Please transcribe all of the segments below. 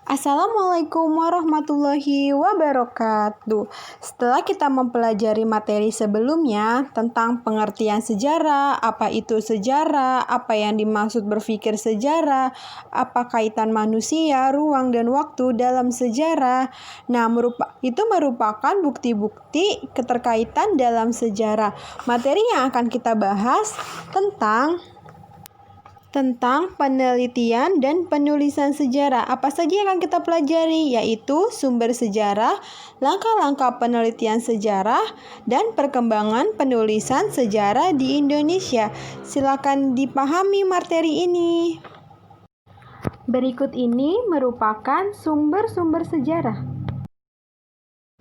Assalamualaikum warahmatullahi wabarakatuh. Setelah kita mempelajari materi sebelumnya tentang pengertian sejarah, apa itu sejarah, apa yang dimaksud berpikir sejarah, apa kaitan manusia, ruang, dan waktu dalam sejarah. Nah, itu merupakan bukti-bukti keterkaitan dalam sejarah. Materi yang akan kita bahas tentang penelitian dan penulisan sejarah. Apa saja yang akan kita pelajari? Yaitu sumber sejarah, langkah-langkah penelitian sejarah, dan perkembangan penulisan sejarah di Indonesia. Silakan dipahami materi ini. Berikut ini merupakan sumber-sumber sejarah.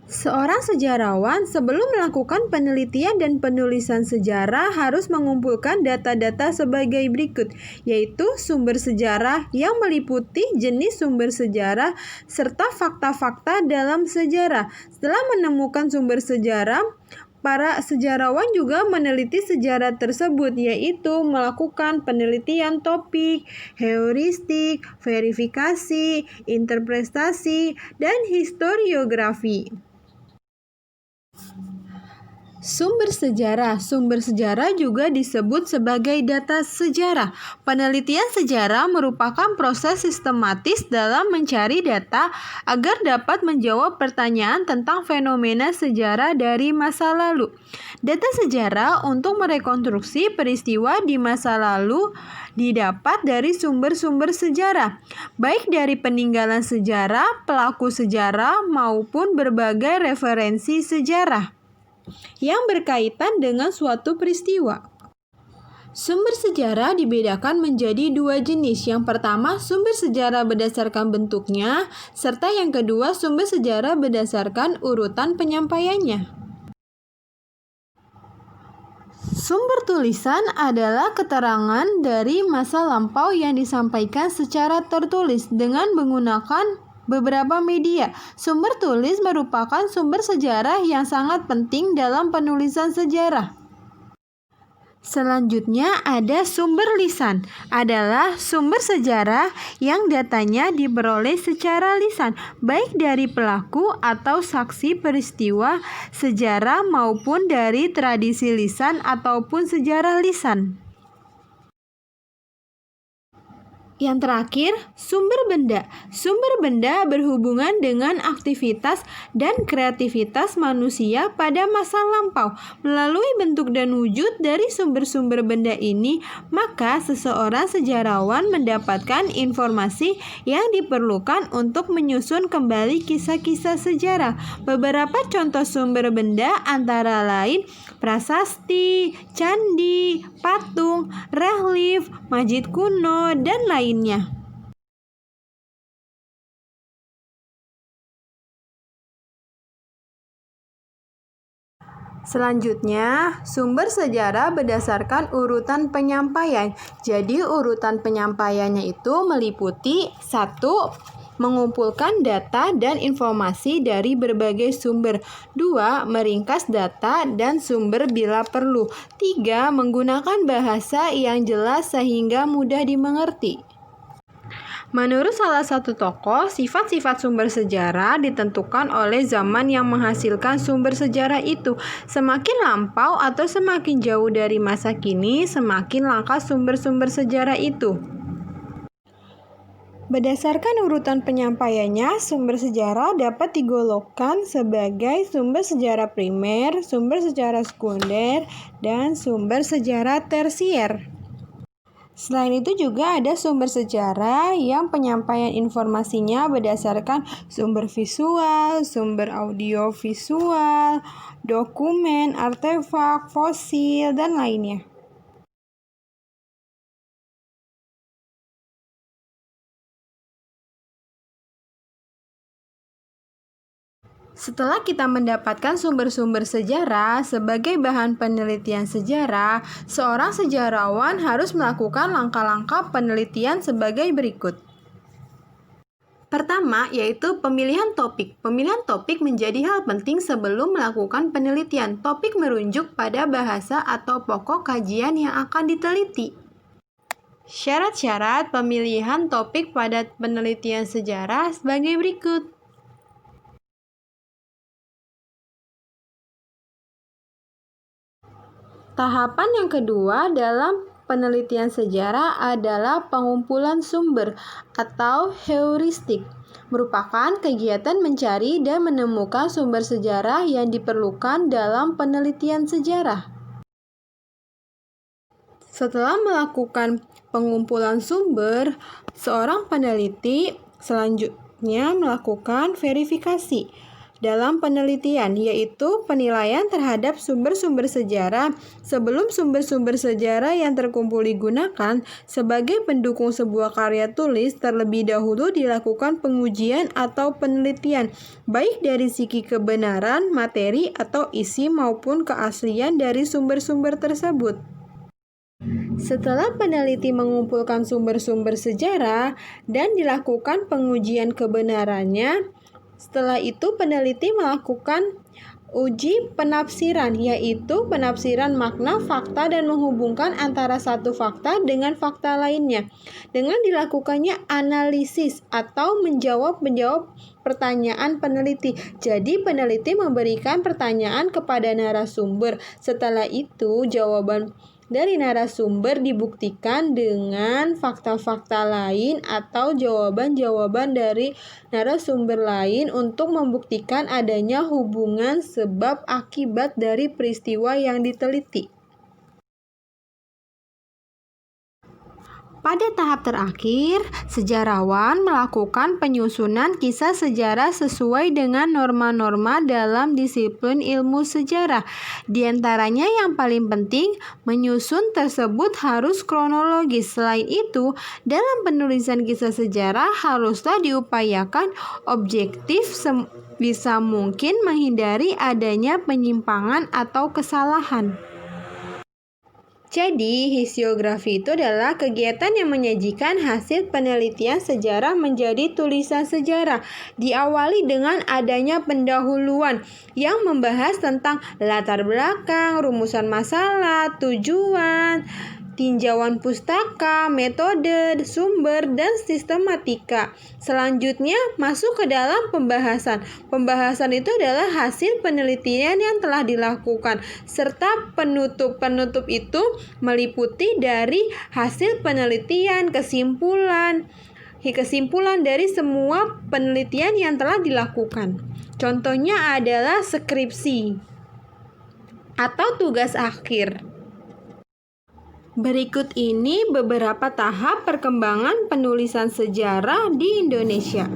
Seorang sejarawan sebelum melakukan penelitian dan penulisan sejarah harus mengumpulkan data-data sebagai berikut, yaitu sumber sejarah yang meliputi jenis sumber sejarah serta fakta-fakta dalam sejarah. Setelah menemukan sumber sejarah, para sejarawan juga meneliti sejarah tersebut, yaitu melakukan penelitian topik, heuristik, verifikasi, interpretasi, dan historiografi. Sumber sejarah juga disebut sebagai data sejarah. Penelitian sejarah merupakan proses sistematis dalam mencari data agar dapat menjawab pertanyaan tentang fenomena sejarah dari masa lalu. Data sejarah untuk merekonstruksi peristiwa di masa lalu didapat dari sumber-sumber sejarah, baik dari peninggalan sejarah, pelaku sejarah, maupun berbagai referensi sejarah yang berkaitan dengan suatu peristiwa. Sumber sejarah dibedakan menjadi dua jenis. Yang pertama, sumber sejarah berdasarkan bentuknya, serta yang kedua, sumber sejarah berdasarkan urutan penyampaiannya. Sumber tulisan adalah keterangan dari masa lampau yang disampaikan secara tertulis dengan menggunakan beberapa media. Sumber tulis merupakan sumber sejarah yang sangat penting dalam penulisan sejarah. Selanjutnya ada sumber lisan, adalah sumber sejarah yang datanya diperoleh secara lisan, baik dari pelaku atau saksi peristiwa sejarah maupun dari tradisi lisan ataupun sejarah lisan. Yang terakhir, sumber benda. Sumber benda berhubungan dengan aktivitas dan kreativitas manusia pada masa lampau. Melalui bentuk dan wujud dari sumber-sumber benda ini, maka seseorang sejarawan mendapatkan informasi yang diperlukan untuk menyusun kembali kisah-kisah sejarah. Beberapa contoh sumber benda antara lain prasasti, candi, patung, relief, masjid kuno, dan lainnya. Selanjutnya, sumber sejarah berdasarkan urutan penyampaian. Jadi, urutan penyampaiannya itu meliputi 1. Mengumpulkan data dan informasi dari berbagai sumber. 2. Meringkas data dan sumber bila perlu. 3. Menggunakan bahasa yang jelas sehingga mudah dimengerti. Menurut salah satu tokoh, sifat-sifat sumber sejarah ditentukan oleh zaman yang menghasilkan sumber sejarah itu. Semakin lampau atau semakin jauh dari masa kini, semakin langka sumber-sumber sejarah itu. Berdasarkan urutan penyampaiannya, sumber sejarah dapat digolongkan sebagai sumber sejarah primer, sumber sejarah sekunder, dan sumber sejarah tersier. Selain itu juga ada sumber sejarah yang penyampaian informasinya berdasarkan sumber visual, sumber audio visual, dokumen, artefak, fosil, dan lainnya. Setelah kita mendapatkan sumber-sumber sejarah sebagai bahan penelitian sejarah, seorang sejarawan harus melakukan langkah-langkah penelitian sebagai berikut. Pertama, yaitu pemilihan topik. Pemilihan topik menjadi hal penting sebelum melakukan penelitian. Topik merujuk pada bahasa atau pokok kajian yang akan diteliti. Syarat-syarat pemilihan topik pada penelitian sejarah sebagai berikut. Tahapan yang kedua dalam penelitian sejarah adalah pengumpulan sumber atau heuristik, merupakan kegiatan mencari dan menemukan sumber sejarah yang diperlukan dalam penelitian sejarah. Setelah melakukan pengumpulan sumber, seorang peneliti selanjutnya melakukan verifikasi dalam penelitian, yaitu penilaian terhadap sumber-sumber sejarah sebelum sumber-sumber sejarah yang terkumpul digunakan sebagai pendukung sebuah karya tulis. Terlebih dahulu dilakukan pengujian atau penelitian, baik dari segi kebenaran, materi, atau isi maupun keaslian dari sumber-sumber tersebut. Setelah peneliti mengumpulkan sumber-sumber sejarah dan dilakukan pengujian kebenarannya, setelah itu peneliti melakukan uji penafsiran, yaitu penafsiran makna fakta dan menghubungkan antara satu fakta dengan fakta lainnya. Dengan dilakukannya analisis atau menjawab pertanyaan peneliti. Jadi peneliti memberikan pertanyaan kepada narasumber. Setelah itu jawaban dari narasumber dibuktikan dengan fakta-fakta lain atau jawaban-jawaban dari narasumber lain untuk membuktikan adanya hubungan sebab akibat dari peristiwa yang diteliti. Pada tahap terakhir, sejarawan melakukan penyusunan kisah sejarah sesuai dengan norma-norma dalam disiplin ilmu sejarah. Di antaranya yang paling penting, menyusun tersebut harus kronologis. Selain itu, dalam penulisan kisah sejarah haruslah diupayakan objektif bisa mungkin menghindari adanya penyimpangan atau kesalahan. Jadi, historiografi itu adalah kegiatan yang menyajikan hasil penelitian sejarah menjadi tulisan sejarah. Diawali dengan adanya pendahuluan yang membahas tentang latar belakang, rumusan masalah, tujuan, tinjauan pustaka, metode, sumber, dan sistematika. Selanjutnya masuk ke dalam pembahasan. Pembahasan itu adalah hasil penelitian yang telah dilakukan, serta penutup. Penutup itu meliputi dari hasil penelitian, kesimpulan dari semua penelitian yang telah dilakukan. Contohnya adalah skripsi atau tugas akhir. Berikut ini beberapa tahap perkembangan penulisan sejarah di Indonesia.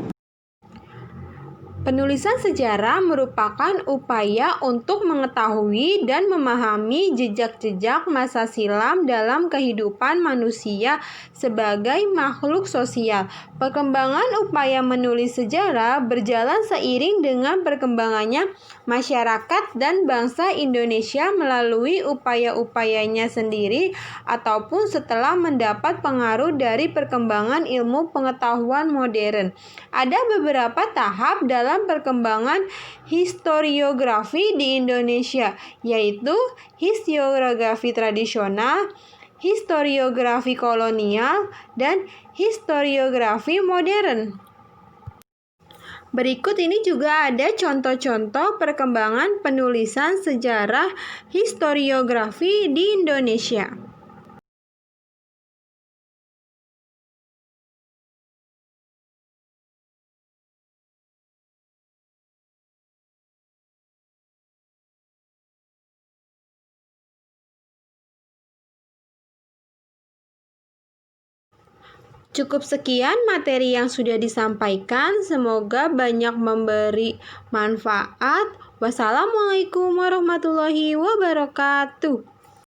Penulisan sejarah merupakan upaya untuk mengetahui dan memahami jejak-jejak masa silam dalam kehidupan manusia sebagai makhluk sosial. Perkembangan upaya menulis sejarah berjalan seiring dengan perkembangannya masyarakat dan bangsa Indonesia melalui upaya-upayanya sendiri ataupun setelah mendapat pengaruh dari perkembangan ilmu pengetahuan modern. Ada beberapa tahap dalam perkembangan historiografi di Indonesia, yaitu historiografi tradisional, historiografi kolonial, dan historiografi modern. Berikut ini juga ada contoh-contoh perkembangan penulisan sejarah historiografi di Indonesia. Cukup sekian materi yang sudah disampaikan, semoga banyak memberi manfaat. Wassalamualaikum warahmatullahi wabarakatuh.